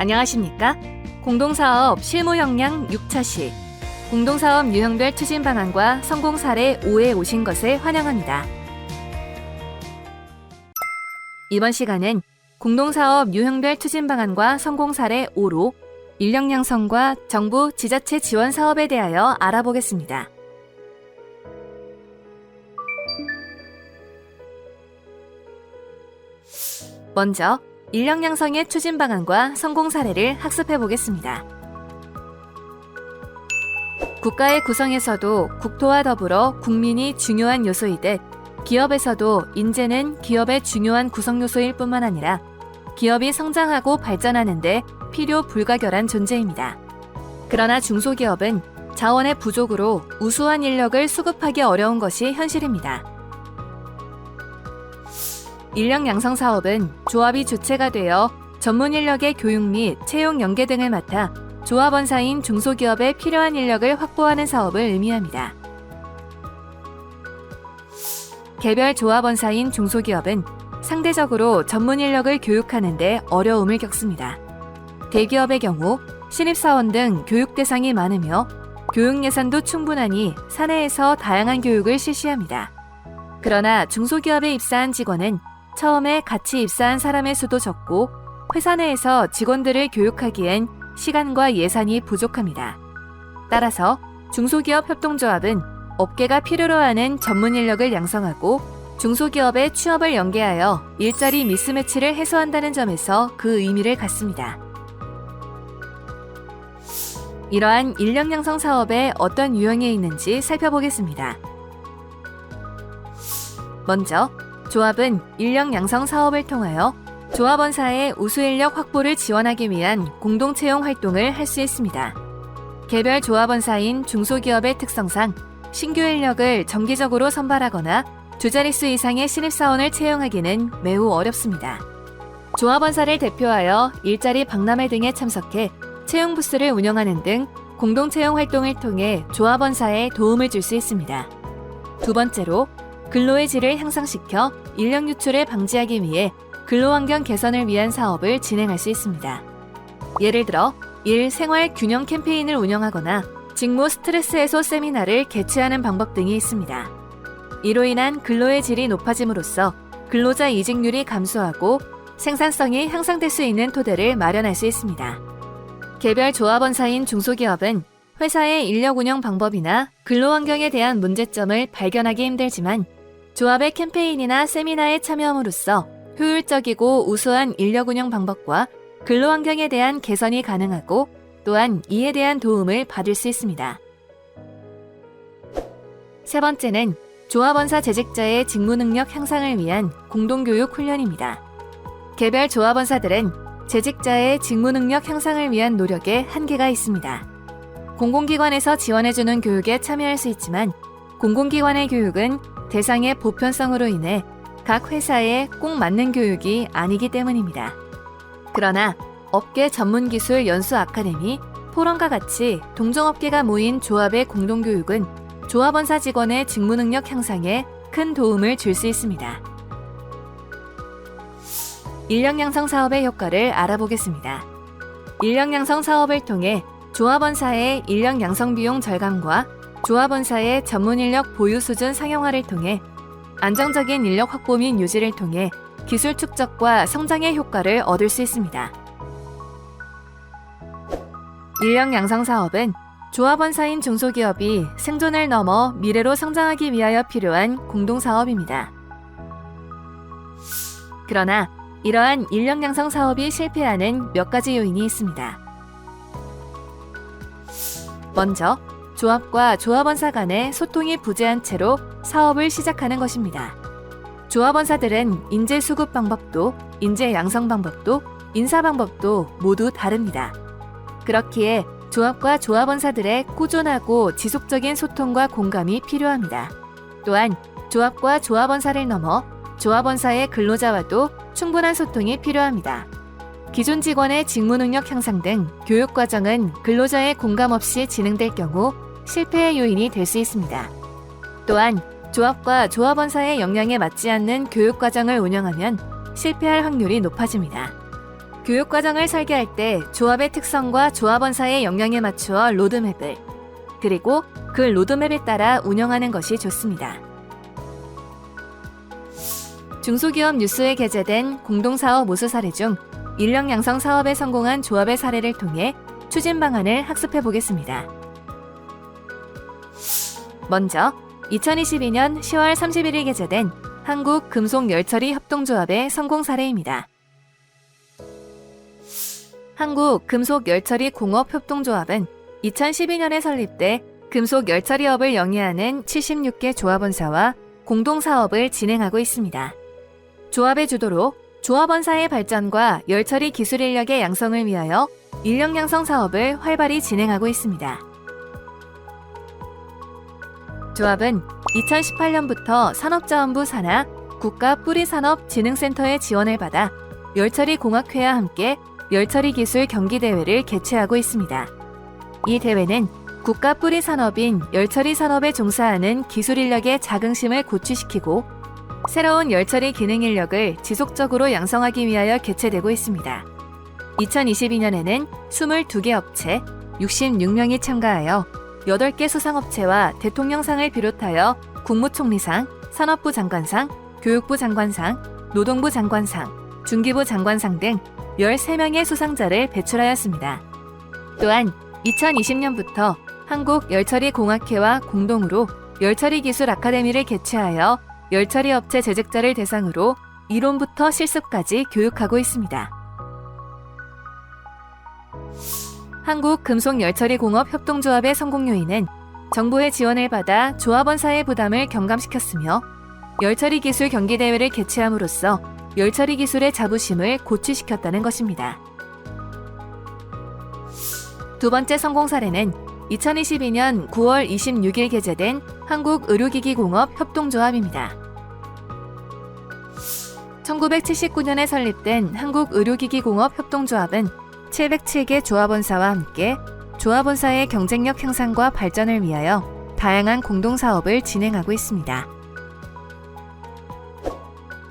안녕하십니까? 공동사업 실무 역량 6차시 공동사업 유형별 추진 방안과 성공 사례 5에 오신 것을 환영합니다. 이번 시간은 공동사업 유형별 추진 방안과 성공 사례 5로 인력 양성과 정부 지자체 지원 사업에 대하여 알아보겠습니다. 먼저 인력 양성의 추진 방안과 성공 사례를 학습해 보겠습니다. 국가의 구성에서도 국토와 더불어 국민이 중요한 요소이듯 기업에서도 인재는 기업의 중요한 구성 요소일 뿐만 아니라 기업이 성장하고 발전하는 데 필요 불가결한 존재입니다. 그러나 중소기업은 자원의 부족으로 우수한 인력을 수급하기 어려운 것이 현실입니다. 인력 양성 사업은 조합이 주체가 되어 전문 인력의 교육 및 채용 연계 등을 맡아 조합원사인 중소기업에 필요한 인력을 확보하는 사업을 의미합니다. 개별 조합원사인 중소기업은 상대적으로 전문 인력을 교육하는 데 어려움을 겪습니다. 대기업의 경우 신입사원 등 교육 대상이 많으며 교육 예산도 충분하니 사내에서 다양한 교육을 실시합니다. 그러나 중소기업에 입사한 직원은 처음에 같이 입사한 사람의 수도 적고 회사 내에서 직원들을 교육하기엔 시간과 예산이 부족합니다. 따라서 중소기업 협동조합은 업계가 필요로 하는 전문 인력을 양성하고 중소기업의 취업을 연계하여 일자리 미스매치를 해소한다는 점에서 그 의미를 갖습니다. 이러한 인력 양성 사업에 어떤 유형이 있는지 살펴보겠습니다. 먼저 조합은 인력 양성 사업을 통하여 조합원사의 우수 인력 확보를 지원하기 위한 공동 채용 활동을 할 수 있습니다. 개별 조합원사인 중소기업의 특성상 신규 인력을 정기적으로 선발하거나 두 자릿수 이상의 신입사원을 채용하기는 매우 어렵습니다. 조합원사를 대표하여 일자리 박람회 등에 참석해 채용 부스를 운영하는 등 공동 채용 활동을 통해 조합원사에 도움을 줄 수 있습니다. 두 번째로 근로의 질을 향상시켜 인력 유출을 방지하기 위해 근로환경 개선을 위한 사업을 진행할 수 있습니다. 예를 들어 일 생활 균형 캠페인을 운영하거나 직무 스트레스 해소 세미나를 개최하는 방법 등이 있습니다. 이로 인한 근로의 질이 높아짐으로써 근로자 이직률이 감소하고 생산성이 향상될 수 있는 토대를 마련할 수 있습니다. 개별 조합원사인 중소기업은 회사의 인력 운영 방법이나 근로환경에 대한 문제점을 발견하기 힘들지만 조합의 캠페인이나 세미나에 참여함으로써 효율적이고 우수한 인력 운영 방법과 근로환경에 대한 개선이 가능하고 또한 이에 대한 도움을 받을 수 있습니다. 세 번째는 조합원사 재직자의 직무 능력 향상을 위한 공동교육 훈련입니다. 개별 조합원사들은 재직자의 직무 능력 향상을 위한 노력에 한계가 있습니다. 공공기관에서 지원해주는 교육에 참여할 수 있지만 공공기관의 교육은 대상의 보편성으로 인해 각 회사에 꼭 맞는 교육이 아니기 때문입니다. 그러나 업계 전문기술 연수 아카데미, 포럼과 같이 동종업계가 모인 조합의 공동교육은 조합원사 직원의 직무 능력 향상에 큰 도움을 줄 수 있습니다. 인력 양성 사업의 효과를 알아보겠습니다. 인력 양성 사업을 통해 조합원사의 인력 양성 비용 절감과 조합원사의 전문 인력 보유 수준 상용화를 통해 안정적인 인력 확보 및 유지를 통해 기술 축적과 성장의 효과를 얻을 수 있습니다. 인력 양성 사업은 조합원사인 중소기업이 생존을 넘어 미래로 성장하기 위하여 필요한 공동사업입니다. 그러나 이러한 인력 양성 사업이 실패하는 몇 가지 요인이 있습니다. 먼저 조합과 조합원사 간의 소통이 부재한 채로 사업을 시작하는 것입니다. 조합원사들은 인재 수급 방법도, 인재 양성 방법도, 인사 방법도 모두 다릅니다. 그렇기에 조합과 조합원사들의 꾸준하고 지속적인 소통과 공감이 필요합니다. 또한 조합과 조합원사를 넘어 조합원사의 근로자와도 충분한 소통이 필요합니다. 기존 직원의 직무 능력 향상 등 교육 과정은 근로자의 공감 없이 진행될 경우 실패의 요인이 될 수 있습니다. 또한 조합과 조합원사의 역량에 맞지 않는 교육 과정을 운영하면 실패할 확률이 높아집니다. 교육과정을 설계할 때 조합의 특성과 조합원사의 역량에 맞추어 로드맵을, 그리고 그 로드맵에 따라 운영하는 것이 좋습니다. 중소기업 뉴스에 게재된 공동사업 우수 사례 중 인력 양성 사업에 성공한 조합의 사례를 통해 추진 방안을 학습해 보겠습니다. 먼저 2022년 10월 31일 게재된 한국금속열처리 협동조합의 성공 사례입니다. 한국금속열처리공업협동조합은 2012년에 설립돼 금속열처리업을 영위하는 76개 조합원사와 공동사업을 진행하고 있습니다. 조합의 주도로 조합원사의 발전과 열처리 기술 인력의 양성을 위하여 인력 양성 사업을 활발히 진행하고 있습니다. 조합은 2018년부터 산업자원부 산하 국가뿌리산업진흥센터의 지원을 받아 열처리공학회와 함께 열처리 기술 경기대회를 개최하고 있습니다. 이 대회는 국가 뿌리 산업인 열처리 산업에 종사하는 기술 인력의 자긍심을 고취시키고 새로운 열처리 기능 인력을 지속적으로 양성하기 위하여 개최되고 있습니다. 2022년에는 22개 업체 66명이 참가하여 8개 수상업체와 대통령상을 비롯하여 국무총리상, 산업부 장관상, 교육부 장관상, 노동부 장관상, 중기부 장관상 등 13명의 수상자를 배출하였습니다. 또한 2020년부터 한국열처리공학회와 공동으로 열처리기술 아카데미를 개최하여 열처리 업체 재직자를 대상으로 이론부터 실습까지 교육하고 있습니다. 한국금속열처리공업협동조합의 성공 요인은 정부의 지원을 받아 조합원사의 부담을 경감시켰으며 열처리 기술 경기대회를 개최함으로써 열처리 기술의 자부심을 고취시켰다는 것입니다. 두 번째 성공 사례는 2022년 9월 26일 게재된 한국의료기기공업협동조합입니다. 1979년에 설립된 한국의료기기공업협동조합은 707개 조합원사와 함께 조합원사의 경쟁력 향상과 발전을 위하여 다양한 공동사업을 진행하고 있습니다.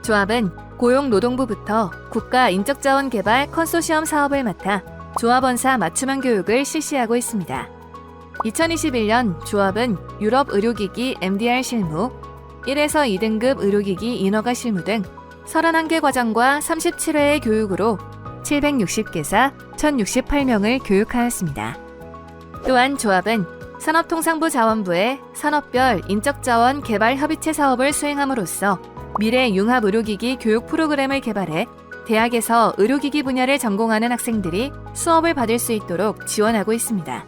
조합은 고용노동부부터 국가인적자원개발 컨소시엄 사업을 맡아 조합원사 맞춤형 교육을 실시하고 있습니다. 2021년 조합은 유럽 의료기기 MDR 실무, 1에서 2등급 의료기기 인허가 실무 등 31개 과정과 37회의 교육으로 760개사 1068명을 교육하였습니다. 또한 조합은 산업통상부 자원부의 산업별 인적자원 개발 협의체 사업을 수행함으로써 미래 융합 의료기기 교육 프로그램을 개발해 대학에서 의료기기 분야를 전공하는 학생들이 수업을 받을 수 있도록 지원하고 있습니다.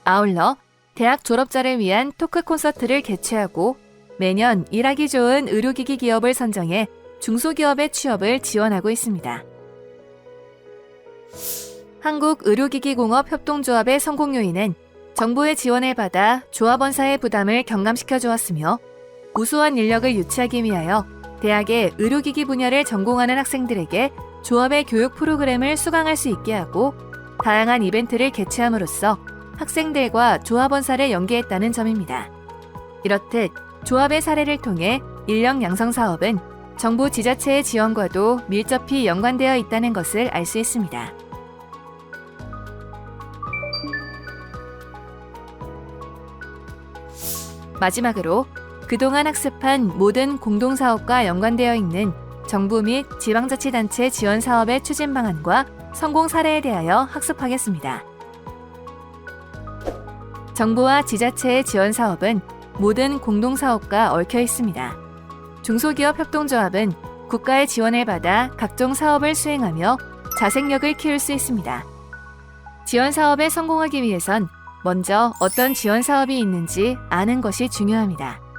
아울러 대학 졸업자를 위한 토크 콘서트를 개최하고 매년 일하기 좋은 의료기기 기업을 선정해 중소기업의 취업을 지원하고 있습니다. 한국의료기기공업협동조합의 성공 요인은 정부의 지원을 받아 조합원사의 부담을 경감시켜 주었으며 우수한 인력을 유치하기 위하여 대학의 의료기기 분야를 전공하는 학생들에게 조합의 교육 프로그램을 수강할 수 있게 하고 다양한 이벤트를 개최함으로써 학생들과 조합원사를 연계했다는 점입니다. 이렇듯 조합의 사례를 통해 인력 양성 사업은 정부 지자체의 지원과도 밀접히 연관되어 있다는 것을 알 수 있습니다. 마지막으로 그동안 학습한 모든 공동사업과 연관되어 있는 정부 및 지방자치단체 지원 사업의 추진 방안과 성공 사례에 대하여 학습하겠습니다. 정부와 지자체의 지원 사업은 모든 공동사업과 얽혀 있습니다. 중소기업 협동조합은 국가의 지원을 받아 각종 사업을 수행하며 자생력을 키울 수 있습니다. 지원 사업에 성공하기 위해선 먼저 어떤 지원 사업이 있는지 아는 것이 중요합니다.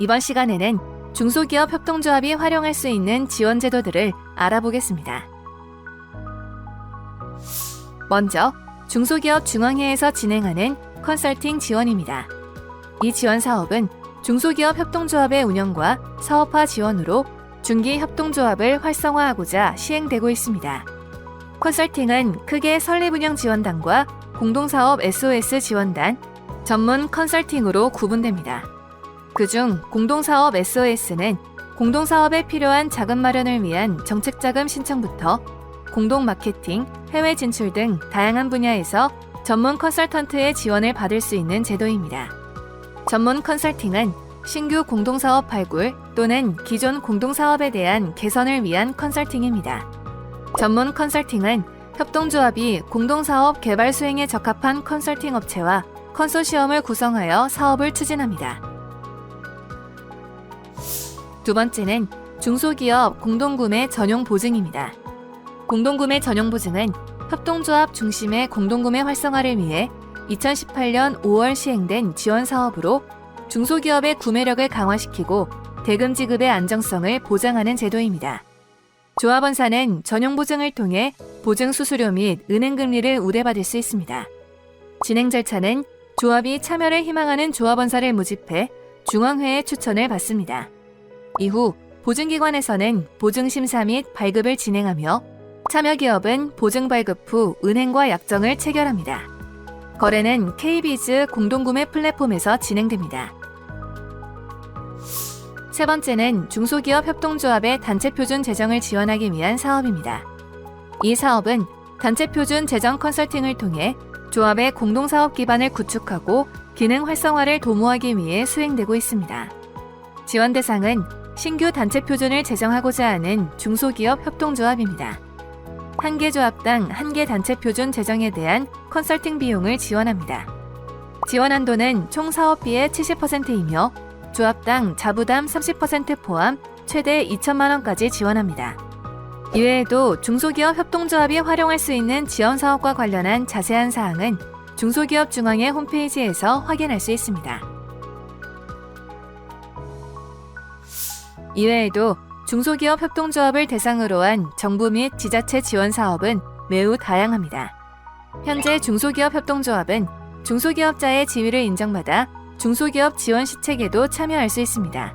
이번 시간에는 중소기업 협동조합이 활용할 수 있는 지원 제도들을 알아보겠습니다. 먼저 중소기업 중앙회에서 진행하는 컨설팅 지원입니다. 이 지원 사업은 중소기업 협동조합의 운영과 사업화 지원으로 중기 협동조합을 활성화하고자 시행되고 있습니다. 컨설팅은 크게 설립운영 지원단과 공동사업 SOS 지원단, 전문 컨설팅으로 구분됩니다. 그중 공동사업 SOS는 공동사업에 필요한 자금 마련을 위한 정책자금 신청부터 공동 마케팅, 해외 진출 등 다양한 분야에서 전문 컨설턴트의 지원을 받을 수 있는 제도입니다. 전문 컨설팅은 신규 공동사업 발굴 또는 기존 공동사업에 대한 개선을 위한 컨설팅입니다. 전문 컨설팅은 협동조합이 공동사업 개발 수행에 적합한 컨설팅 업체와 컨소시엄을 구성하여 사업을 추진합니다. 두 번째는 중소기업 공동구매 전용 보증입니다. 공동구매 전용 보증은 협동조합 중심의 공동구매 활성화를 위해 2018년 5월 시행된 지원 사업으로 중소기업의 구매력을 강화시키고 대금 지급의 안정성을 보장하는 제도입니다. 조합원사는 전용 보증을 통해 보증 수수료 및 은행 금리를 우대받을 수 있습니다. 진행 절차는 조합이 참여를 희망하는 조합원사를 모집해 중앙회의 추천을 받습니다. 이후 보증기관에서는 보증심사 및 발급을 진행하며 참여기업은 보증 발급 후 은행과 약정을 체결합니다. 거래는 K비즈 공동구매 플랫폼에서 진행됩니다. 세 번째는 중소기업 협동조합의 단체표준 제정을 지원하기 위한 사업입니다. 이 사업은 단체표준 제정 컨설팅을 통해 조합의 공동사업 기반을 구축하고 기능 활성화를 도모하기 위해 수행되고 있습니다. 지원 대상은 신규 단체표준을 제정하고자 하는 중소기업 협동조합입니다. 한 개 조합당 한 개 단체표준 제정에 대한 컨설팅 비용을 지원합니다. 지원 한도는 총 사업비의 70%이며 조합당 자부담 30% 포함 최대 2천만 원까지 지원합니다. 이외에도 중소기업 협동조합이 활용할 수 있는 지원 사업과 관련한 자세한 사항은 중소기업 중앙회 홈페이지에서 확인할 수 있습니다. 이외에도 중소기업 협동조합을 대상으로 한 정부 및 지자체 지원 사업은 매우 다양합니다. 현재 중소기업 협동조합은 중소기업자의 지위를 인정받아 중소기업 지원 시책에도 참여할 수 있습니다.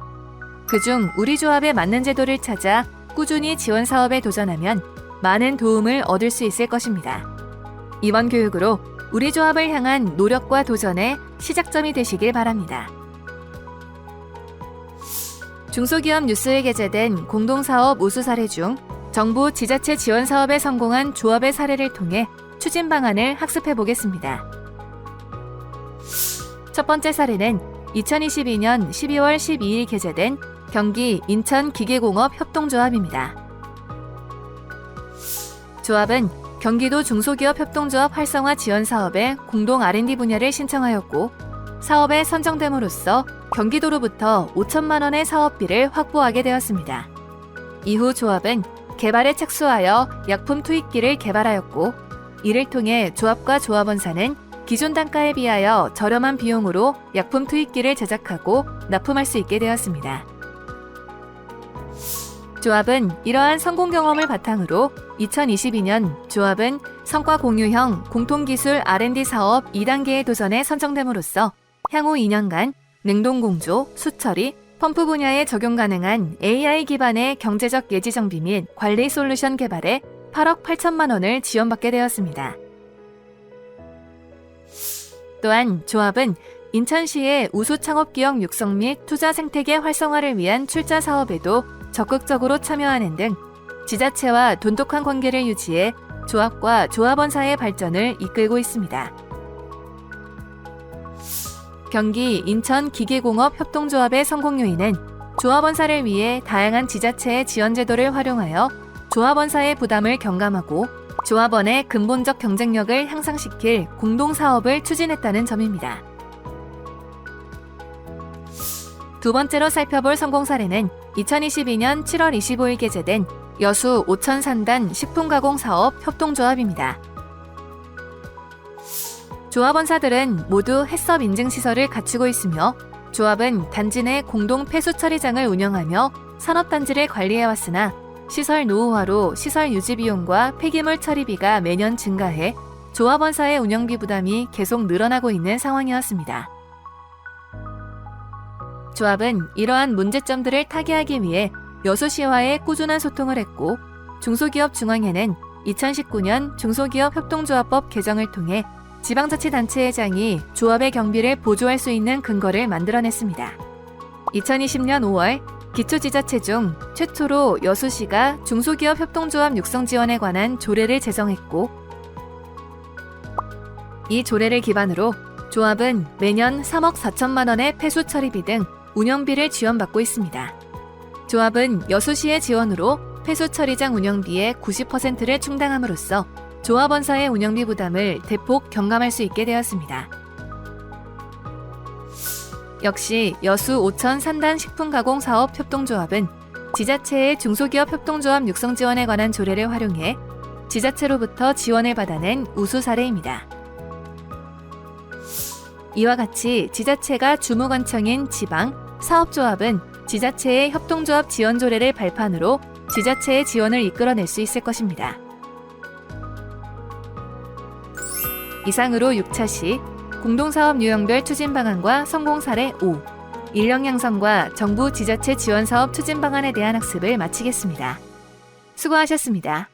그중 우리 조합에 맞는 제도를 찾아 꾸준히 지원 사업에 도전하면 많은 도움을 얻을 수 있을 것입니다. 이번 교육으로 우리 조합을 향한 노력과 도전의 시작점이 되시길 바랍니다. 중소기업 뉴스에 게재된 공동사업 우수 사례 중 정부 지자체 지원 사업에 성공한 조합의 사례를 통해 추진 방안을 학습해 보겠습니다. 첫 번째 사례는 2022년 12월 12일 게재된 경기 인천기계공업 협동조합입니다. 조합은 경기도 중소기업 협동조합 활성화 지원 사업의 공동 R&D 분야를 신청하였고 사업에 선정됨으로써 경기도로부터 5천만 원의 사업비를 확보하게 되었습니다. 이후 조합은 개발에 착수하여 약품 투입기를 개발하였고 이를 통해 조합과 조합원사는 기존 단가에 비하여 저렴한 비용으로 약품 투입기를 제작하고 납품할 수 있게 되었습니다. 조합은 이러한 성공 경험을 바탕으로 2022년 조합은 성과 공유형 공통기술 R&D 사업 2단계에 도전에 선정됨으로써 향후 2년간 냉동공조, 수처리, 펌프 분야에 적용 가능한 AI 기반의 경제적 예지 정비 및 관리 솔루션 개발에 8억 8천만 원을 지원받게 되었습니다. 또한 조합은 인천시의 우수 창업기업 육성 및 투자 생태계 활성화를 위한 출자 사업에도 적극적으로 참여하는 등 지자체와 돈독한 관계를 유지해 조합과 조합원사의 발전을 이끌고 있습니다. 경기 인천기계공업 협동조합의 성공 요인은 조합원사를 위해 다양한 지자체의 지원 제도를 활용하여 조합원사의 부담을 경감하고 조합원의 근본적 경쟁력을 향상시킬 공동사업을 추진했다는 점입니다. 두 번째로 살펴볼 성공 사례는 2022년 7월 25일 게재된 여수 오천산단 식품가공사업 협동조합입니다. 조합원사들은 모두 해썹 인증시설을 갖추고 있으며 조합은 단지 내 공동 폐수 처리장을 운영하며 산업단지를 관리해왔으나 시설 노후화로 시설 유지 비용과 폐기물 처리비가 매년 증가해 조합원사의 운영비 부담이 계속 늘어나고 있는 상황이었습니다. 조합은 이러한 문제점들을 타개하기 위해 여수시와의 꾸준한 소통을 했고 중소기업 중앙회는 2019년 중소기업 협동조합법 개정을 통해 지방자치단체회장이 조합의 경비를 보조할 수 있는 근거를 만들어냈습니다. 2020년 5월 기초지자체 중 최초로 여수시가 중소기업 협동조합 육성 지원에 관한 조례를 제정했고, 이 조례를 기반으로 조합은 매년 3억 4천만 원의 폐수 처리비 등 운영비를 지원받고 있습니다. 조합은 여수시의 지원으로 폐수 처리장 운영비의 90%를 충당함으로써 조합원사의 운영비 부담을 대폭 경감할 수 있게 되었습니다. 역시 여수 오천 산단 식품가공사업 협동조합은 지자체의 중소기업 협동조합 육성 지원에 관한 조례를 활용해 지자체로부터 지원을 받아낸 우수 사례입니다. 이와 같이 지자체가 주무관청인 지방, 사업조합은 지자체의 협동조합 지원 조례를 발판으로 지자체의 지원을 이끌어낼 수 있을 것입니다. 이상으로 6차시 공동사업 유형별 추진 방안과 성공 사례 5, 인력 양성과 정부 지자체 지원 사업 추진 방안에 대한 학습을 마치겠습니다. 수고하셨습니다.